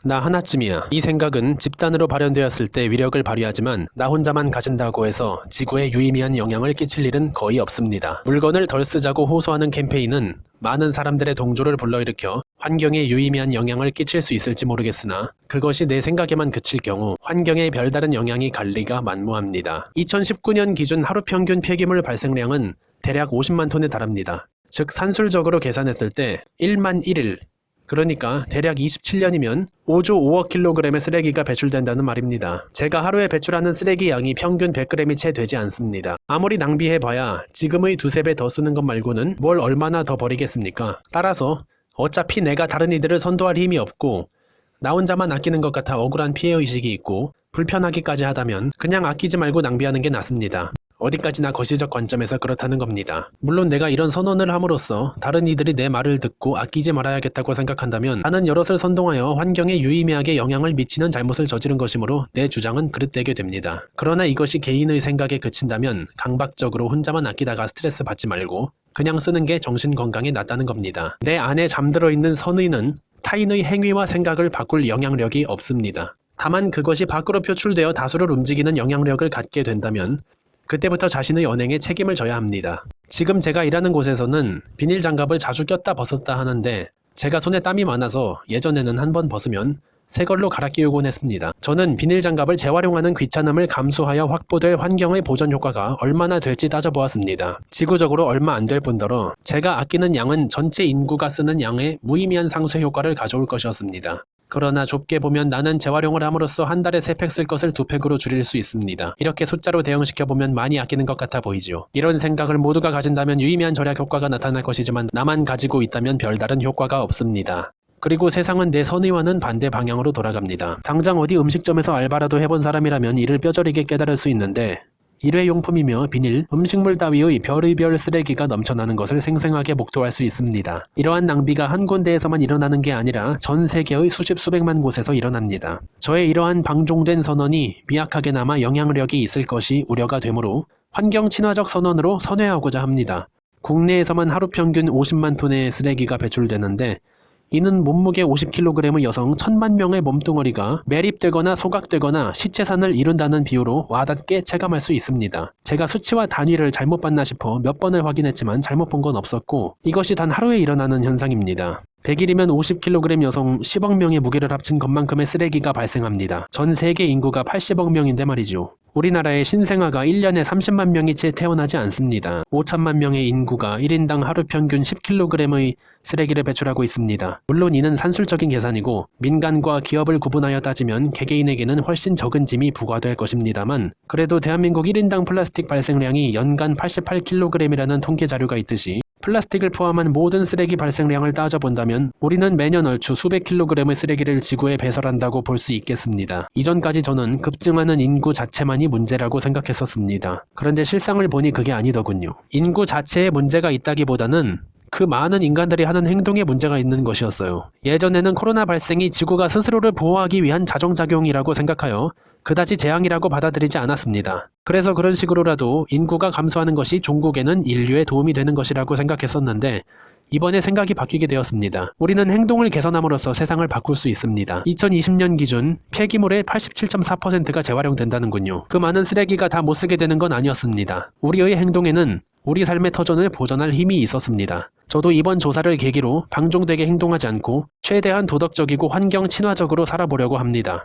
나 하나쯤이야. 이 생각은 집단으로 발현되었을 때 위력을 발휘하지만 나 혼자만 가진다고 해서 지구에 유의미한 영향을 끼칠 일은 거의 없습니다. 물건을 덜 쓰자고 호소하는 캠페인은 많은 사람들의 동조를 불러일으켜 환경에 유의미한 영향을 끼칠 수 있을지 모르겠으나 그것이 내 생각에만 그칠 경우 환경에 별다른 영향이 갈 리가 만무합니다. 2019년 기준 하루 평균 폐기물 발생량은 대략 50만 톤에 달합니다. 즉 산술적으로 계산했을 때 1만 1일, 그러니까 대략 27년이면 5조 5억 킬로그램의 쓰레기가 배출된다는 말입니다. 제가 하루에 배출하는 쓰레기 양이 평균 100g이 채 되지 않습니다. 아무리 낭비해봐야 지금의 두세 배 더 쓰는 것 말고는 뭘 얼마나 더 버리겠습니까? 따라서 어차피 내가 다른 이들을 선도할 힘이 없고 나 혼자만 아끼는 것 같아 억울한 피해의식이 있고 불편하기까지 하다면 그냥 아끼지 말고 낭비하는 게 낫습니다. 어디까지나 거시적 관점에서 그렇다는 겁니다. 물론 내가 이런 선언을 함으로써 다른 이들이 내 말을 듣고 아끼지 말아야겠다고 생각한다면 나는 여럿을 선동하여 환경에 유의미하게 영향을 미치는 잘못을 저지른 것이므로 내 주장은 그릇되게 됩니다. 그러나 이것이 개인의 생각에 그친다면 강박적으로 혼자만 아끼다가 스트레스 받지 말고 그냥 쓰는 게 정신 건강에 낫다는 겁니다. 내 안에 잠들어 있는 선의는 타인의 행위와 생각을 바꿀 영향력이 없습니다. 다만 그것이 밖으로 표출되어 다수를 움직이는 영향력을 갖게 된다면 그때부터 자신의 언행에 책임을 져야 합니다. 지금 제가 일하는 곳에서는 비닐 장갑을 자주 꼈다 벗었다 하는데 제가 손에 땀이 많아서 예전에는 한 번 벗으면 새 걸로 갈아 끼우곤 했습니다. 저는 비닐 장갑을 재활용하는 귀찮음을 감수하여 확보될 환경의 보전 효과가 얼마나 될지 따져보았습니다. 지구적으로 얼마 안 될 뿐더러 제가 아끼는 양은 전체 인구가 쓰는 양의 무의미한 상쇄 효과를 가져올 것이었습니다. 그러나 좁게 보면 나는 재활용을 함으로써 한 달에 3팩 쓸 것을 2팩으로 줄일 수 있습니다. 이렇게 숫자로 대응시켜보면 많이 아끼는 것 같아 보이지요. 이런 생각을 모두가 가진다면 유의미한 절약 효과가 나타날 것이지만 나만 가지고 있다면 별다른 효과가 없습니다. 그리고 세상은 내 선의와는 반대 방향으로 돌아갑니다. 당장 어디 음식점에서 알바라도 해본 사람이라면 이를 뼈저리게 깨달을 수 있는데 일회용품이며 비닐, 음식물 따위의 별의별 쓰레기가 넘쳐나는 것을 생생하게 목도할 수 있습니다. 이러한 낭비가 한 군데에서만 일어나는 게 아니라 전 세계의 수십 수백만 곳에서 일어납니다. 저의 이러한 방종된 선언이 미약하게나마 영향력이 있을 것이 우려가 되므로 환경 친화적 선언으로 선회하고자 합니다. 국내에서만 하루 평균 50만 톤의 쓰레기가 배출되는데 이는 몸무게 50kg의 여성 1000만 명의 몸뚱어리가 매립되거나 소각되거나 시체산을 이룬다는 비유로 와닿게 체감할 수 있습니다. 제가 수치와 단위를 잘못 봤나 싶어 몇 번을 확인했지만 잘못 본 건 없었고 이것이 단 하루에 일어나는 현상입니다. 100일이면 50kg 여성 10억 명의 무게를 합친 것만큼의 쓰레기가 발생합니다. 전 세계 인구가 80억 명인데 말이죠. 우리나라의 신생아가 1년에 30만 명이 채 태어나지 않습니다. 5천만 명의 인구가 1인당 하루 평균 10kg의 쓰레기를 배출하고 있습니다. 물론 이는 산술적인 계산이고 민간과 기업을 구분하여 따지면 개개인에게는 훨씬 적은 짐이 부과될 것입니다만 그래도 대한민국 1인당 플라스틱 발생량이 연간 88kg이라는 통계 자료가 있듯이 플라스틱을 포함한 모든 쓰레기 발생량을 따져본다면 우리는 매년 얼추 수백 킬로그램의 쓰레기를 지구에 배설한다고 볼 수 있겠습니다. 이전까지 저는 급증하는 인구 자체만이 문제라고 생각했었습니다. 그런데 실상을 보니 그게 아니더군요. 인구 자체에 문제가 있다기보다는 그 많은 인간들이 하는 행동에 문제가 있는 것이었어요. 예전에는 코로나 발생이 지구가 스스로를 보호하기 위한 자정작용이라고 생각하여 그다지 재앙이라고 받아들이지 않았습니다. 그래서 그런 식으로라도 인구가 감소하는 것이 종국에는 인류에 도움이 되는 것이라고 생각했었는데 이번에 생각이 바뀌게 되었습니다. 우리는 행동을 개선함으로써 세상을 바꿀 수 있습니다. 2020년 기준 폐기물의 87.4%가 재활용된다는군요. 그 많은 쓰레기가 다 못쓰게 되는 건 아니었습니다. 우리의 행동에는 우리 삶의 터전을 보존할 힘이 있었습니다. 저도 이번 조사를 계기로 방종되게 행동하지 않고 최대한 도덕적이고 환경 친화적으로 살아보려고 합니다.